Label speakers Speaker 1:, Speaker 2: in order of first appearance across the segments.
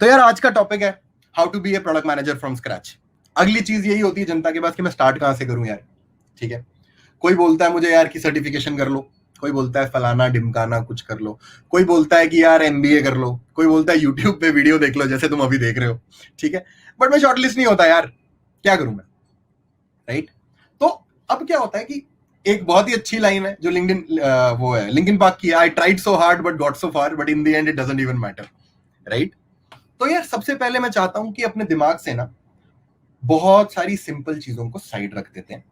Speaker 1: तो यार आज का टॉपिक है how to be a product manager from scratch. अगली चीज यही होती है जनता के पास कि मैं स्टार्ट कहां से करूं यार। ठीक है, कोई बोलता है मुझे यार की सर्टिफिकेशन कर लो, कोई बोलता है फलाना ढिमकाना कुछ कर लो, कोई बोलता है कि यार एमबीए कर लो, कोई बोलता है यूट्यूब पे वीडियो देख लो जैसे तुम अभी देख रहे हो। ठीक है, बट मैं शॉर्टलिस्ट नहीं होता यार, क्या करूं मैं, राइट। तो अब क्या होता है कि एक बहुत ही अच्छी लाइन है जो लिंक्डइन वो है लिंकिन पार्क की, I tried so hard but got so far but in the end it doesn't even matter, right. तो यार सबसे पहले मैं चाहता हूं कि अपने दिमाग से ना बहुत सारी सिंपल चीजों को साइड रख देते हैं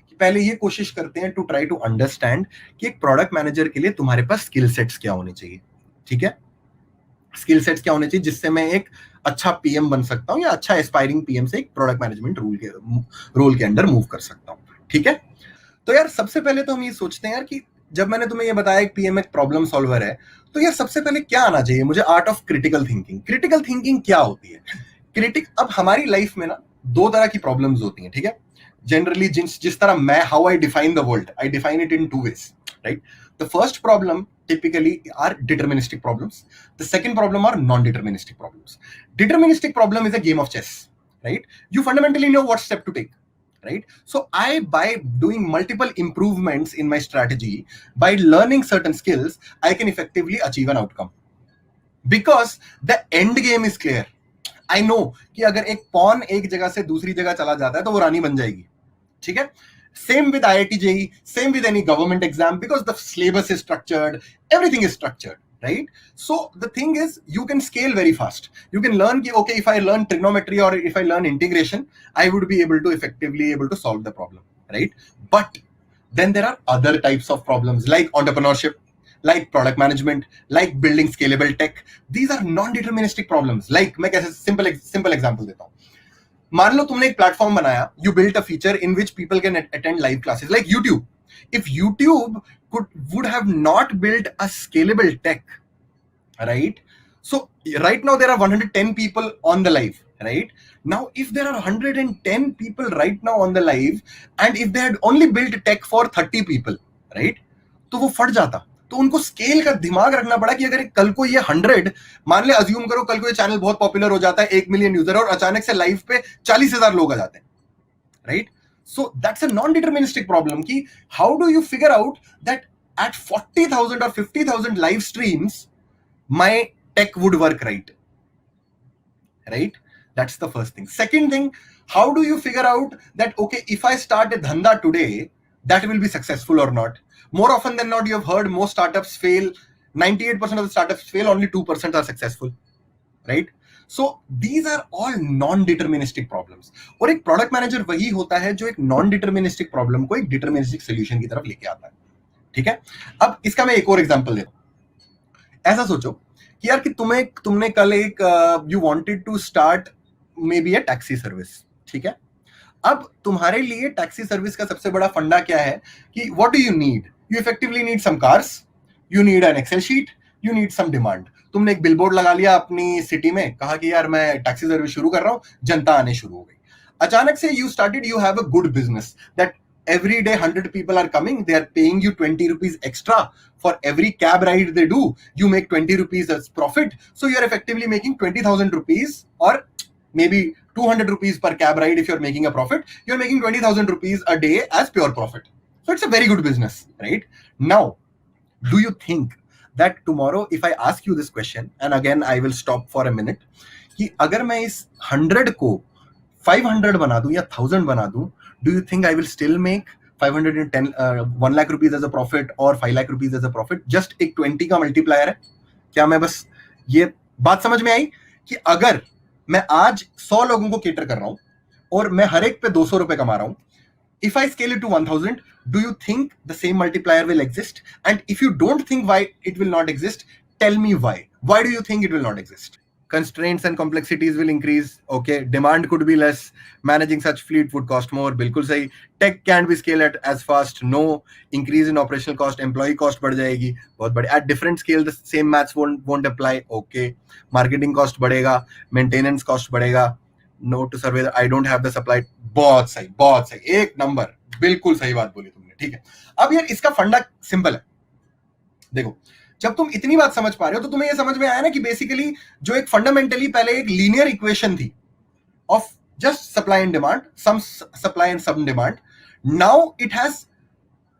Speaker 1: कि पहले ये कोशिश करते हैं टू ट्राई टू अंडरस्टैंड कि एक प्रोडक्ट मैनेजर के लिए तुम्हारे पास स्किल सेट्स क्या होने चाहिए। ठीक है, स्किल सेट्स क्या होने चाहिए जिससे मैं एक अच्छा पीएम बन सकता हूं या अच्छा एस्पायरिंग पीएम से एक प्रोडक्ट मैनेजमेंट रोल के अंदर मूव कर सकता हूं। ठीक है, तो यार सबसे पहले तो हम ये सोचते हैं यार कि जब मैंने तुम्हें ये बताया एक पीएम एक प्रॉब्लम सॉल्वर है, तो यार सबसे पहले क्या आना चाहिए मुझे, art of critical thinking. Critical thinking क्या होती है? अब हमारी लाइफ में ना दो तरह की प्रॉब्लम्स होती हैं। ठीक है, जनरली जिस तरह मैं how I define the world, I define it in two ways, right. The first problem typically are deterministic problems. The second problem are non-deterministic problems. Deterministic problem is a game of chess, right? You fundamentally know what step to take, right? So by doing multiple improvements in my strategy, by learning certain skills, I can effectively achieve an outcome because the end game is clear. I know कि अगर एक pawn एक जगह से दूसरी जगह चला जाता है तो वो रानी बन जाएगी। ठीक है, same with IIT JEE, same with any government exam, because the syllabus is structured, everything is structured, right? So the thing is you can scale very fast. You can learn ki, okay, if I learn trigonometry or if I learn integration, I would be able to effectively able to solve the problem, right? But then there are other types of problems like entrepreneurship, like product management, like building scalable tech. These are non-deterministic problems. Like मैं कैसे simple example देता हूँ। मान लो तुमने एक platform बनाया, you built a feature in which people can attend live classes like YouTube. If YouTube would have not built a scalable tech, right? So right now there are 110 people on the live, right? Now if there are 110 people right now on the live and if they had only built tech for 30 people, right, तो वो फट जाता। तो उनको scale का दिमाग रखना पड़ा कि अगर कल को ये 100, मान ले अज्यूम करो कल को ये चैनल बहुत पॉपुलर हो जाता है, 1 मिलियन यूजर और अचानक से लाइव पे 40,000 लोग आ जाते हैं, right. So that's a non deterministic problem कि how do you figure out that at 40,000 or 50,000 live streams my tech would work, right? That's the first thing. Second thing, how do you figure out that okay, if I start a dhanda today, that will be successful or not? More often than not, you have heard most startups fail. 98% of the startups fail, only 2% are successful, right? So these are all non-deterministic problems. और एक product manager वही होता है जो एक non deterministic problem को एक deterministic solution की तरफ लेके आता है। ठीक है, अब इसका मैं एक और एग्जांपल देता हूं। ऐसा सोचो कि यार कि तुमने कल एक you wanted to start maybe a taxi service. ठीक है, अब तुम्हारे लिए टैक्सी सर्विस का सबसे बड़ा फंडा क्या है कि what do you need? You effectively need some cars, you need an excel sheet, you need some demand. तुमने एक बिलबोर्ड लगा लिया अपनी सिटी में, कहा कि यार मैं टैक्सी सर्विस शुरू कर रहा हूं, जनता आने शुरू हो गई। अचानक से you have a good business that every day 100 people are coming, they are paying you 20 rupees extra for every cab ride they do, you make 20 rupees as profit, so you are effectively making 20,000 rupees or maybe 200 rupees per cab ride. If you're making a profit, you're making 20,000 rupees a day as pure profit. So it's a very good business, right? Now do you think that tomorrow if I ask you this question, and again I will stop for a minute, कि अगर मैं इस 100 को 500 बना दूं या 1000 बना दूं, do you think I will still make 1 lakh rupees as a profit or 5 lakh rupees as a profit? Just एक 20 का मल्टीप्लायर है। क्या मैं बस ये बात समझ में आई कि अगर मैं आज 100 लोगों को केटर कर रहा हूं और मैं हर एक पे 200 रुपए कमा रहा हूं, if I scale it to 1000, do you think the same multiplier will exist? And if you don't think why it will not exist, tell me why. Why do you think it will not exist? Constraints and complexities will increase. Okay, demand could be less. Managing such fleet would cost more. बिल्कुल सही. Tech can't be scaled as fast. No. Increase in operational cost. Employee cost बढ़ जाएगी. बहुत बड़ी. At different scale, the same maths won't apply. Okay. Marketing cost बढ़ेगा. Maintenance cost बढ़ेगा. No to survey. I don't have the supply. बहुत सही, बहुत सही. एक नंबर. बिल्कुल सही बात बोली तुमने. ठीक है. अब यार इसका फंडा सिंपल है. देखो, जब तुम इतनी बात समझ पा रहे हो तो तुम्हें ये समझ में आया ना कि बेसिकली जो एक फंडामेंटली पहले एक लीनियर इक्वेशन थी of just supply and demand, some supply and some demand. Now it has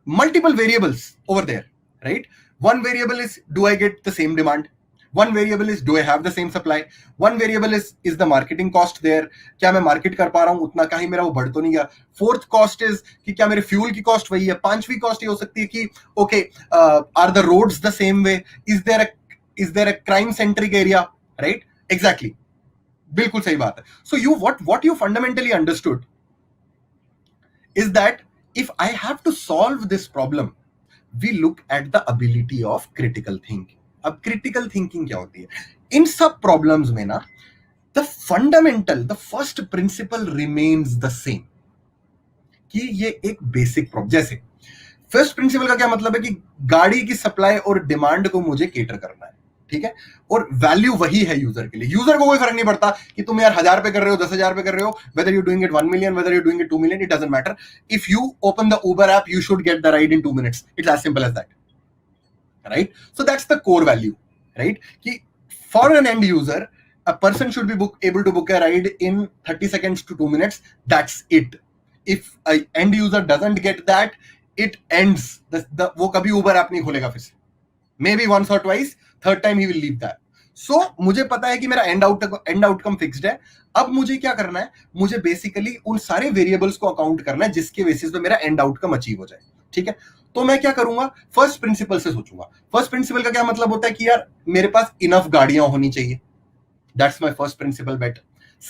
Speaker 1: multiple variables over there, right? One variable is, do I get the same demand? One variable is, do I have the same supply? One variable is the marketing cost there. क्या मैं market कर पा रहा हूं उतना, कहीं मेरा वो बढ़ तो नहीं गया. फोर्थ कॉस्ट इज कि क्या मेरे फ्यूल की कॉस्ट वही है. पांचवी कॉस्ट ये हो सकती है कि okay, are the roads the same way, is there a crime centric area, right? Exactly, बिल्कुल सही बात है. So you what you fundamentally understood is that if I have to solve this problem, we look at the ability of critical thinking. अब critical thinking क्या होती है? इन सब problems में ना, the fundamental, the first principle remains the same. कि ये एक बेसिक प्रॉब्लम, जैसे फर्स्ट प्रिंसिपल का क्या मतलब है कि गाड़ी की सप्लाई और डिमांड को मुझे केटर करना है, ठीक है? और वैल्यू वही है यूजर के लिए. यूजर को कोई फर्क नहीं पड़ता कि तुम यार 1000 पे कर रहे हो, 10,000 पे कर रहे हो, whether you're doing it 1 million, whether you're doing it 2 million, it doesn't matter. If you open the Uber app, you should get the ride in 2 minutes. It's as simple as that, right? So that's the core value, right? कि for an end user, a person should be able to book a ride in 30 seconds to 2 minutes. That's it. If an end user doesn't get that, it ends. वो कभी Uber app नहीं खोलेगा फिर से. Maybe once or twice, third time he will leave that. So मुझे पता है कि मेरा एंड आउटकम फिक्स्ड है. अब मुझे क्या करना है? मुझे बेसिकली उन सारे वेरिएबल्स को अकाउंट करना है जिसके बेसिस पे मेरा एंड आउटकम अचीव हो जाए, ठीक है? तो मैं क्या करूंगा? फर्स्ट प्रिंसिपल से सोचूंगा. फर्स्ट प्रिंसिपल का क्या मतलब होता है कि यार मेरे पास इनफ गाड़ियां होनी चाहिए. That's my first principle bet.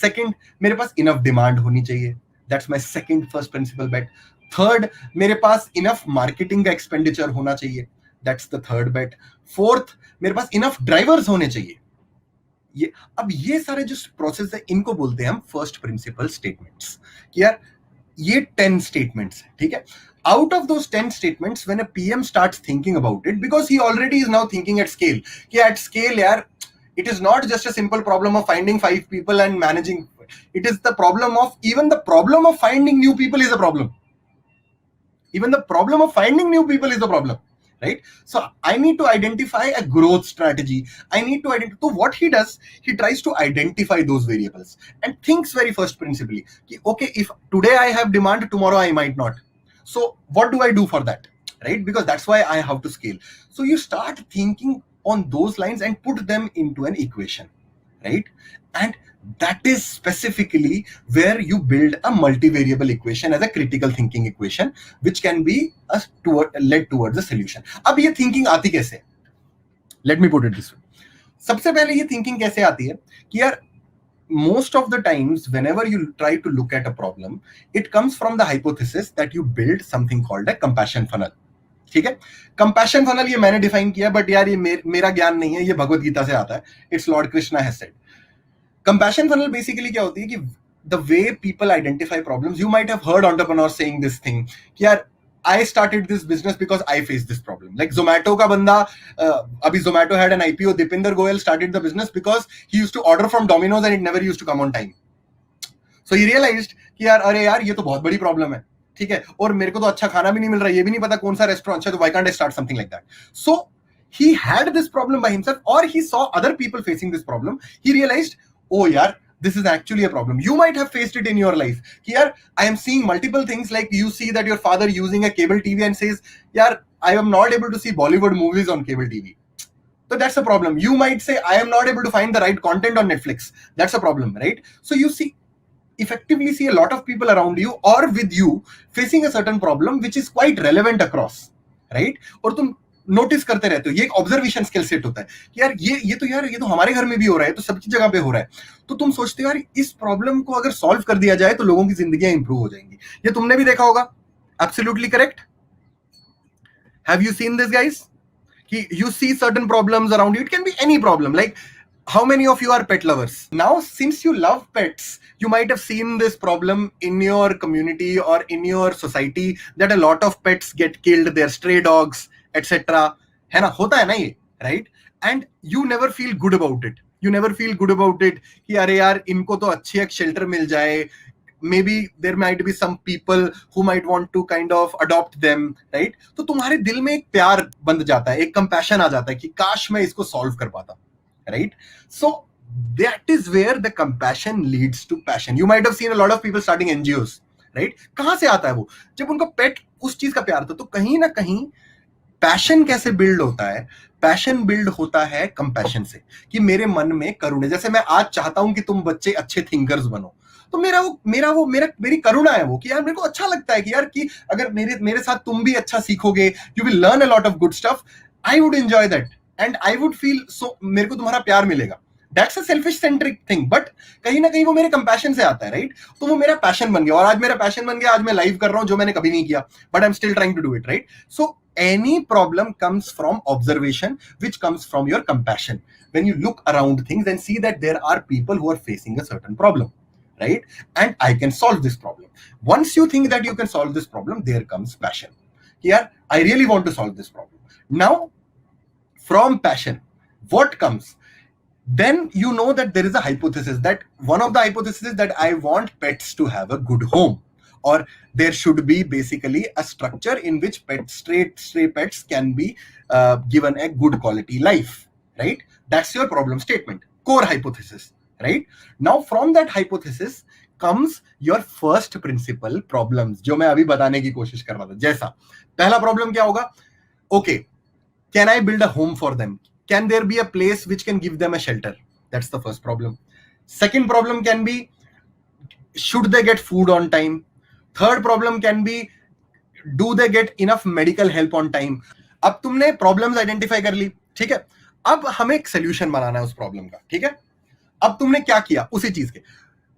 Speaker 1: Second, मेरे पास इनफ डिमांड होनी चाहिए. That's my second first principle bet. Third, मेरे पास इनफ मार्केटिंग का एक्सपेंडिचर होना चाहिए. That's the third bet. Fourth, मेरे पास इनफ ड्राइवर्स होने चाहिए. ये सारे जो प्रोसेस है इनको बोलते हैं हम फर्स्ट प्रिंसिपल स्टेटमेंट्स. कि यार ये 10 स्टेटमेंट्स है, ठीक है? Out of those 10 statements, when a PM starts thinking about it, because he already is now thinking at scale, कि at scale यार, it is not just a simple problem of finding 5 people and managing. It is the problem of, even the problem of finding new people is a problem. Even the problem of finding new people is the problem, right? So I need to identify a growth strategy. I need to identify. So what he does, he tries to identify those variables and thinks very first principally. Okay, if today I have demand, tomorrow I might not. So what do I do for that, right? Because that's why I have to scale. So you start thinking on those lines and put them into an equation, right? And that is specifically where you build a multivariable equation as a critical thinking equation, which can be led towards a solution. अब ये thinking आती कैसे? Let me put it this way. सबसे पहले ये thinking कैसे आती है कि यार most of the times whenever you try to look at a problem, it comes from the hypothesis that you build something called a compassion funnel. ठीक है? कंपैशन फनल ये मैंने डिफाइन किया, बट यार ये मेरा ज्ञान नहीं है, ये भगवत गीता से आता है. It's Lord Krishna has said. Compassion funnel basically क्या होती है कि the way people identify problems. You might have heard entrepreneurs saying this thing कि यार I started this business because I faced this problem. Like Zomato का बंदा, अभी Zomato had an IPO. Dipinder Goyal started the business because he used to order from Domino's and it never used to come on time. So he realized कि यार अरे यार ये तो बहुत बड़ी प्रॉब्लम है, ठीक है? और मेरे को तो अच्छा खाना भी नहीं मिल रहा है, ये भी नहीं पता कौन सा रेस्टोरेंट है, तो why can't I start something like that? So he had this problem by himself, or he saw other people facing this problem. He realized, oh yaar, this is actually a problem. You might have faced it in your life. Here, I am seeing multiple things, like you see that your father using a cable TV and says, yaar, I am not able to see Bollywood movies on cable TV. So that's a problem. You might say, I am not able to find the right content on Netflix. That's a problem, right? So you effectively see a lot of people around you or with you facing a certain problem which is quite relevant across, right? और तुम notice करते रहते हो. ये एक observation skill set होता है कि यार ये तो हमारे घर में भी हो रहा है, तो सबकी जगह पे हो रहा है. तो तुम सोचते हो यार इस प्रॉब्लम को अगर सॉल्व कर दिया जाए तो लोगों की जिंदगियां इंप्रूव हो जाएंगी. ये तुमने भी देखा होगा. Absolutely correct. Have you seen this guys? कि you see certain problems around you. It can be any problem. Like, how many of you are pet lovers? Now, since you love pets, you might have seen this problem in your community or in your society that a lot of pets get killed. They're stray dogs, etc. है ना? होता है ना ये, right? And you never feel good about it. You never feel good about it कि अरे यार इनको तो अच्छी एक शेल्टर मिल जाए. maybe there might be some people who might want to kind of adopt them, right? तो तुम्हारे दिल में एक प्यार बंध जाता है, एक कंपैशन आ जाता है कि काश मैं इसको सॉल्व कर पाता, right? So that is where the compassion leads to passion. You might have seen a lot of people starting NGOs, right? कहां से आता है वो? जब उनको पेट उस चीज का प्यार था, तो कहीं ना कहीं पैशन कैसे बिल्ड होता है? पैशन बिल्ड होता है कंपैशन से, कि मेरे मन में करुणा, जैसे मैं आज चाहता हूं कि तुम बच्चे अच्छे थिंकर्स बनो, तो मेरी करुणा है वो, कि यार मेरे को अच्छा लगता है कि यार कि अगर मेरे साथ तुम भी अच्छा सीखोगे, you will learn a lot of good stuff, I would enjoy that and I would feel so, मेरे को तुम्हारा प्यार मिलेगा. That's a selfish centric thing, but कहीं ना कहीं वो मेरे कंपैशन से आता है, राइट? तो वो मेरा पैशन बन गया, और आज मेरा पैशन बन गया, आज मैं लाइव कर रहा हूं जो मैंने कभी नहीं किया, but I am still trying to do it, right? So any problem comes from observation, which comes from your compassion. When you look around things and see that there are people who are facing a certain problem, right? And I can solve this problem. Once you think that you can solve this problem, there comes passion. Here, I really want to solve this problem. Now, from passion, what comes? Then you know that there is a hypothesis, that one of the hypotheses is that I want pets to have a good home, or there should be basically a structure in which stray pets can be given a good quality life, right? That's your problem statement, core hypothesis, right? Now from that hypothesis comes your first principle problems, जो मैं अभी बताने की कोशिश कर रहा था. जैसा पहला प्रॉब्लम क्या होगा? Okay, can I build a home for them? Can there be a place which can give them a shelter? That's the first problem. Second problem can be, should they get food on time? Third problem can be, do they get enough medical help on time? अब तुमने problems identify कर ली, ठीक है? अब हमें एक solution बनाना है उस प्रॉब्लम का, ठीक है? अब तुमने क्या किया उसी चीज के,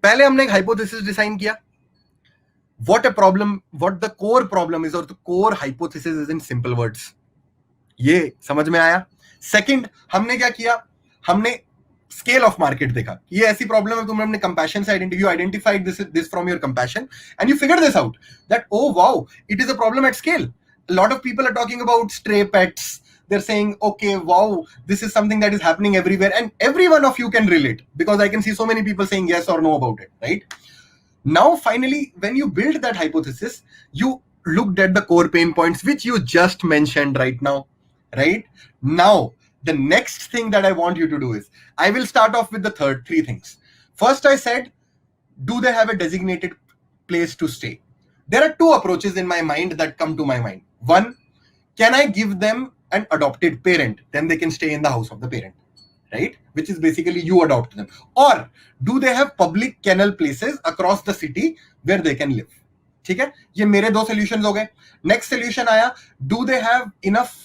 Speaker 1: पहले हमने एक हाइपोथेसिस डिजाइन किया, what a problem, what the core problem is, or the core hypothesis is in simple words. ये समझ में आया? सेकंड, हमने क्या किया? हमने स्केल ऑफ मार्केट देखा, ये ऐसी प्रॉब्लम है, तुमने अपने कंपैशन से identified this from your compassion and you figure this out that oh wow, it is a problem at scale. A lot of people are talking about stray pets. They're saying, okay, wow, this is something that is happening everywhere, and every one of you can relate, because I can see so many people saying yes or no about it, right? Now finally, when you build that hypothesis, you looked at the core pain points which you just mentioned right now, right? Now the next thing that I want you to do is, I will start off with the three things. First, I said, do they have a designated place to stay? There are two approaches in my mind that come to my mind. One, can I give them an adopted parent? Then they can stay in the house of the parent, right? Which is basically you adopt them. Or do they have public kennel places across the city where they can live? ठीक है, ये मेरे दो solutions हो गए. Next solution आया, do they have enough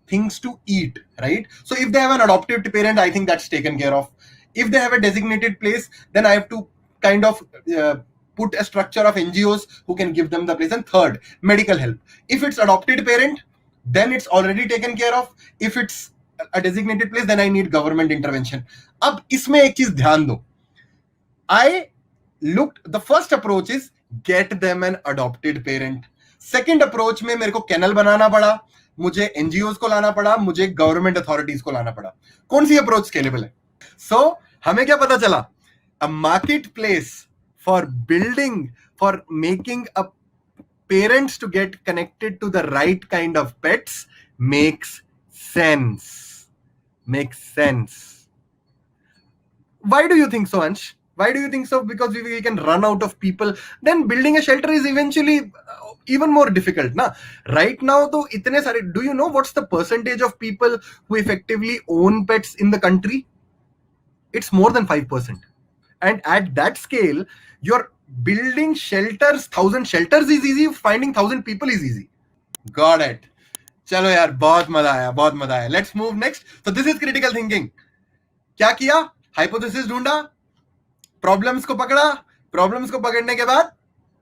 Speaker 1: things to eat, right? So if they have an adopted parent, I think that's taken care of. If they have a designated place, then I have to kind of put a structure of NGOs who can give them the place. And third, medical help. If it's adopted parent, then it's already taken care of. If it's a designated place, then I need government intervention. अब इसमें एक चीज ध्यान दो. The first approach is get them an adopted parent. Second approach में मेरे को kennel बनाना पड़ा, मुझे एनजीओ को लाना पड़ा, मुझे गवर्नमेंट अथॉरिटीज को लाना पड़ा. कौन सी अप्रोच स्केलेबल है? सो हमें क्या पता चला? A market place for building, for making a parents to get connected to the right kind of pets makes sense. Why do you think so, Ansh? Why do you think so? Because we can run out of people. Then building a shelter is eventually even more difficult, na? Right now, though, itne sare. Do you know what's the percentage of people who effectively own pets in the country? It's more than 5%. And at that scale, you're building shelters. 1,000 shelters is easy. Finding 1,000 people is easy. Got it. चलो यार, बहुत मजा आया. Let's move next. So this is critical thinking. क्या किया? Hypothesis ढूंढा, problems को पकड़ा, प्रॉब्लम्स को पकड़ने के बाद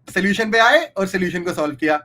Speaker 1: सोल्यूशन पे आए और सोल्यूशन को सॉल्व किया.